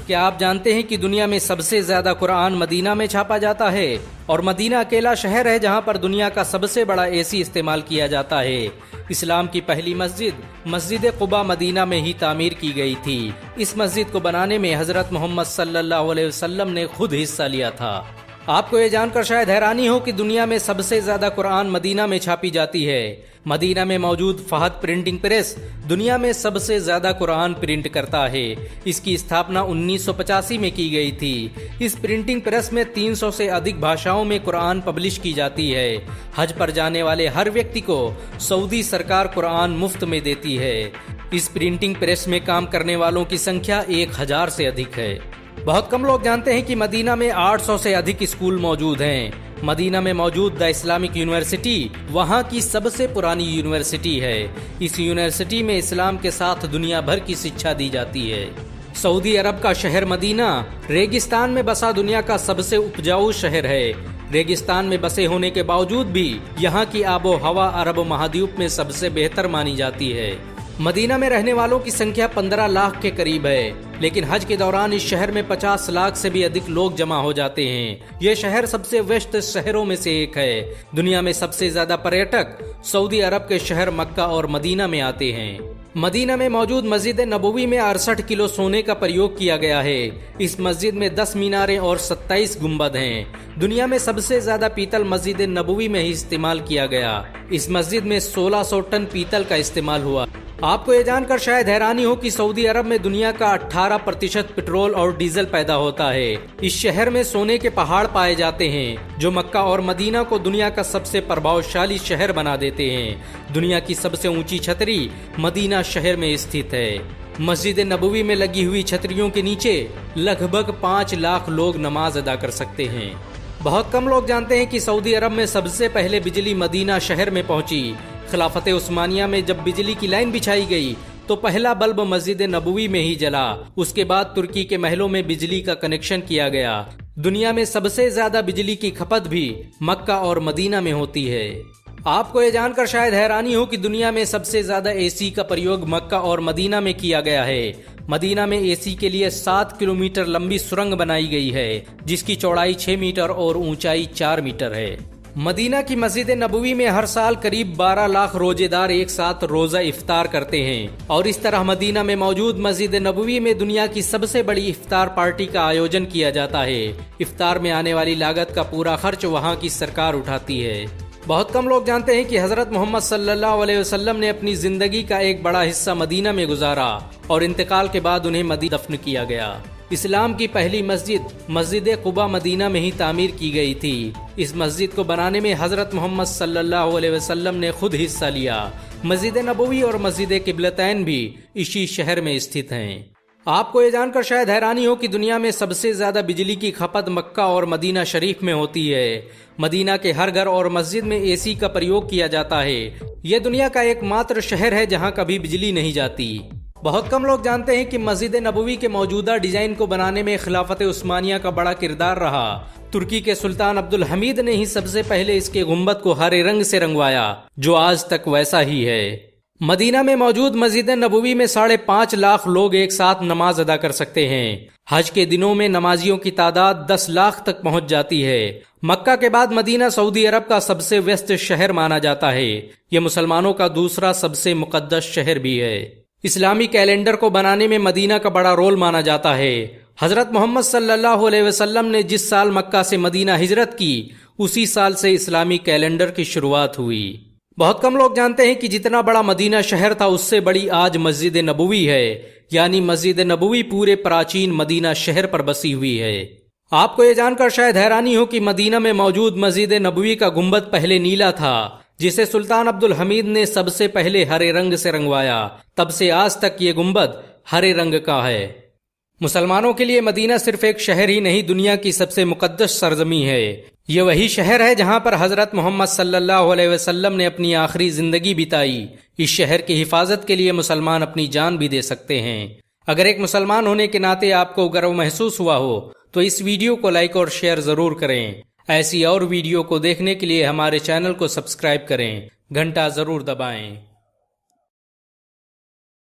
क्या आप जानते हैं कि दुनिया में सबसे ज्यादा कुरान मदीना में छापा जाता है और मदीना अकेला शहर है जहां पर दुनिया का सबसे बड़ा एसी इस्तेमाल किया जाता है। इस्लाम की पहली मस्जिद कुबा मदीना में ही तामीर की गई थी। इस मस्जिद को बनाने में हजरत मोहम्मद सल्लल्लाहु अलैहि वसल्लम ने खुद हिस्सा लिया था। आपको ये जानकर शायद हैरानी हो कि दुनिया में सबसे ज्यादा कुरान मदीना में छापी जाती है। मदीना में मौजूद फहद प्रिंटिंग प्रेस दुनिया में सबसे ज्यादा कुरान प्रिंट करता है। इसकी स्थापना 1985 में की गई थी। इस प्रिंटिंग प्रेस में 300 से अधिक भाषाओं में कुरान पब्लिश की जाती है। हज पर जाने वाले हर व्यक्ति को सऊदी सरकार कुरान मुफ्त में देती है। इस प्रिंटिंग प्रेस में काम करने वालों की संख्या 1000 से अधिक है। बहुत कम लोग जानते हैं कि मदीना में 800 से अधिक स्कूल मौजूद हैं। मदीना में मौजूद द इस्लामिक यूनिवर्सिटी वहाँ की सबसे पुरानी यूनिवर्सिटी है। इस यूनिवर्सिटी में इस्लाम के साथ दुनिया भर की शिक्षा दी जाती है। सऊदी अरब का शहर मदीना रेगिस्तान में बसा दुनिया का सबसे उपजाऊ शहर है। रेगिस्तान में बसे होने के बावजूद भी यहाँ की आबो हवा अरब महाद्वीप में सबसे बेहतर मानी जाती है। मदीना में रहने वालों की संख्या 15 लाख के करीब है, लेकिन हज के दौरान इस शहर में 50 लाख से भी अधिक लोग जमा हो जाते हैं। यह शहर सबसे व्यस्त शहरों में से एक है। दुनिया में सबसे ज्यादा पर्यटक सऊदी अरब के शहर मक्का और मदीना में आते हैं। मदीना में मौजूद मस्जिद नबवी में 68 किलो सोने का प्रयोग किया गया है। इस मस्जिद में 10 मीनारें और 27 गुंबद हैं। दुनिया में सबसे ज्यादा पीतल मस्जिद नबवी में ही इस्तेमाल किया गया। इस मस्जिद में 1600 टन पीतल का इस्तेमाल हुआ। आपको ये जानकर शायद हैरानी हो कि सऊदी अरब में दुनिया का 18% पेट्रोल और डीजल पैदा होता है। इस शहर में सोने के पहाड़ पाए जाते हैं जो मक्का और मदीना को दुनिया का सबसे प्रभावशाली शहर बना देते हैं। दुनिया की सबसे ऊंची छतरी मदीना शहर में स्थित है। मस्जिद नबवी में लगी हुई छतरियों के नीचे लगभग 5 लाख लोग नमाज अदा कर सकते हैं। बहुत कम लोग जानते हैं कि सऊदी अरब में सबसे पहले बिजली मदीना शहर में पहुंची। खिलाफत उस्मानिया में जब बिजली की लाइन बिछाई गई तो पहला बल्ब मस्जिद नबवी में ही जला। उसके बाद तुर्की के महलों में बिजली का कनेक्शन किया गया। दुनिया में सबसे ज्यादा बिजली की खपत भी मक्का और मदीना में होती है। आपको ये जानकर शायद हैरानी हो कि दुनिया में सबसे ज्यादा एसी का प्रयोग मक्का और मदीना में किया गया है। मदीना में एसी के लिए 7 किलोमीटर लंबी सुरंग बनाई गई है, जिसकी चौड़ाई 6 मीटर और ऊंचाई 4 मीटर है। मदीना की मस्जिद नबवी में हर साल करीब 12 लाख रोजेदार एक साथ रोजा इफ्तार करते हैं और इस तरह मदीना में मौजूद मस्जिद नबवी में दुनिया की सबसे बड़ी इफ्तार पार्टी का आयोजन किया जाता है। इफ्तार में आने वाली लागत का पूरा खर्च वहाँ की सरकार उठाती है। बहुत कम लोग जानते हैं कि हजरत मोहम्मद सल्लल्लाहु अलैहि वसल्लम ने अपनी जिंदगी का एक बड़ा हिस्सा मदीना में गुजारा और इंतकाल के बाद उन्हें मदीना दफन किया गया। इस्लाम की पहली मस्जिद कुबा मदीना में ही तामीर की गई थी। इस मस्जिद को बनाने में हजरत मोहम्मद सल्लल्लाहु अलैहि वसल्लम ने खुद हिस्सा लिया। मस्जिद नबवी और मस्जिद किबलतैन भी इसी शहर में स्थित हैं। आपको ये जानकर शायद हैरानी हो कि दुनिया में सबसे ज्यादा बिजली की खपत मक्का और मदीना शरीफ में होती है। मदीना के हर घर और मस्जिद में एसी का प्रयोग किया जाता है। यह दुनिया का एकमात्र शहर है जहां कभी बिजली नहीं जाती। बहुत कम लोग जानते हैं कि मस्जिद नबवी के मौजूदा डिजाइन को बनाने में खिलाफत उस्मानिया का बड़ा किरदार रहा। तुर्की के सुल्तान अब्दुल हमीद ने ही सबसे पहले इसके गुंबद को हरे रंग से रंगवाया, जो आज तक वैसा ही है। मदीना में मौजूद मस्जिद नबवी में 5.5 लाख लोग एक साथ नमाज अदा कर सकते हैं। हज के दिनों में नमाजियों की तादाद 10 लाख तक पहुंच जाती है। मक्का के बाद मदीना सऊदी अरब का सबसे व्यस्त शहर माना जाता है। यह मुसलमानों का दूसरा सबसे मुकद्दस शहर भी है। इस्लामी कैलेंडर को बनाने में मदीना का बड़ा रोल माना जाता है। हजरत मोहम्मद सल्लल्लाहु अलैहि वसल्लम ने जिस साल मक्का से मदीना हिजरत की, उसी साल से इस्लामी कैलेंडर की शुरुआत हुई। बहुत कम लोग जानते हैं कि जितना बड़ा मदीना शहर था, उससे बड़ी आज मस्जिद नबवी है। यानी मस्जिद नबवी पूरे प्राचीन मदीना शहर पर बसी हुई है। आपको ये जानकर शायद हैरानी हो कि मदीना में मौजूद मस्जिद नबवी का गुंबद पहले नीला था, जिसे सुल्तान अब्दुल हमीद ने सबसे पहले हरे रंग से रंगवाया। तब से आज तक ये गुंबद हरे रंग का है। मुसलमानों के लिए मदीना सिर्फ एक शहर ही नहीं, दुनिया की सबसे मुकद्दस सरजमी है। ये वही शहर है जहां पर हजरत मोहम्मद सल्लल्लाहु अलैहि वसल्लम ने अपनी आखिरी जिंदगी बिताई। इस शहर की हिफाजत के लिए मुसलमान अपनी जान भी दे सकते हैं। अगर एक मुसलमान होने के नाते आपको गर्व महसूस हुआ हो तो इस वीडियो को लाइक और शेयर जरूर करें। ऐसी और वीडियो को देखने के लिए हमारे चैनल को सब्सक्राइब करें, घंटा जरूर दबाएं।